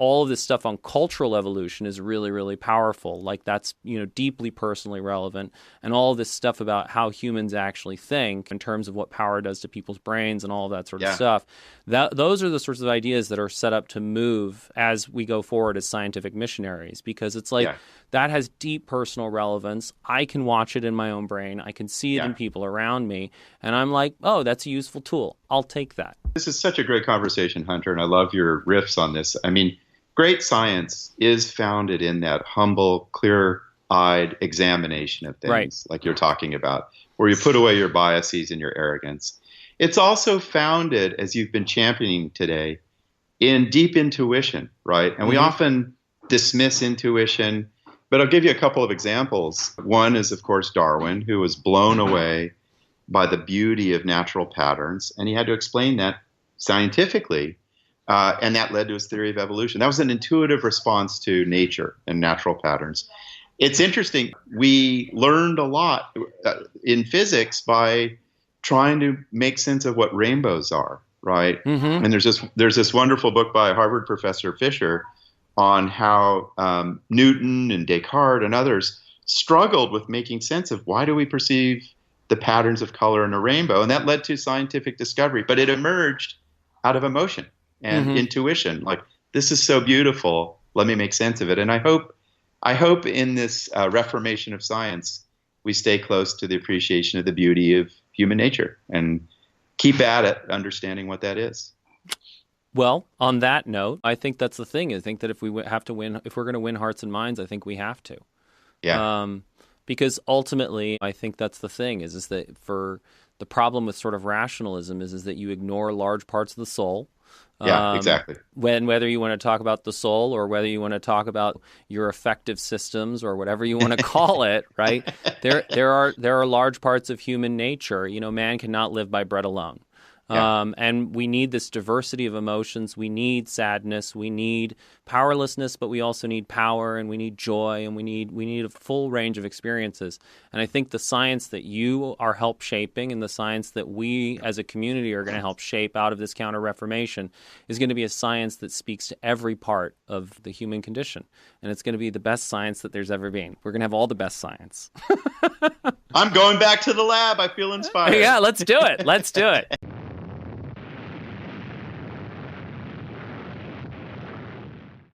all of this stuff on cultural evolution is really, really powerful. Like that's, deeply personally relevant. And all this stuff about how humans actually think in terms of what power does to people's brains and all of that sort of stuff. Those are the sorts of ideas that are set up to move as we go forward as scientific missionaries, because it's like that has deep personal relevance. I can watch it in my own brain. I can see it in people around me. And I'm like, oh, that's a useful tool. I'll take that. This is such a great conversation, Hunter, and I love your riffs on this. I mean, great science is founded in that humble, clear-eyed examination of things, like you're talking about, where you put away your biases and your arrogance. It's also founded, as you've been championing today, in deep intuition, right? And we often dismiss intuition, but I'll give you a couple of examples. One is, of course, Darwin, who was blown away by the beauty of natural patterns, and he had to explain that scientifically, and that led to his theory of evolution. That was an intuitive response to nature and natural patterns. It's interesting. We learned a lot in physics by trying to make sense of what rainbows are, right? And there's this wonderful book by Harvard professor Fisher on how Newton and Descartes and others struggled with making sense of why do we perceive the patterns of color in a rainbow, and that led to scientific discovery. But it emerged out of emotion and intuition. Like, this is so beautiful. Let me make sense of it. And I hope in this reformation of science, we stay close to the appreciation of the beauty of human nature and keep at it, understanding what that is. Well, on that note, I think that's the thing. I think that if we have to win, if we're going to win hearts and minds, I think we have to. Yeah. Because ultimately, I think that's the thing, is that for the problem with sort of rationalism is that you ignore large parts of the soul. Yeah, exactly. Whether you want to talk about the soul or whether you want to talk about your affective systems or whatever you want to call it, right? There are large parts of human nature. Man cannot live by bread alone. And we need this diversity of emotions. We need sadness. We need powerlessness, but we also need power, and we need joy, and we need a full range of experiences. And I think the science that you are help shaping and the science that we as a community are going to help shape out of this Counter-Reformation is going to be a science that speaks to every part of the human condition. And it's going to be the best science that there's ever been. We're going to have all the best science. I'm going back to the lab. I feel inspired. Yeah, let's do it. Let's do it.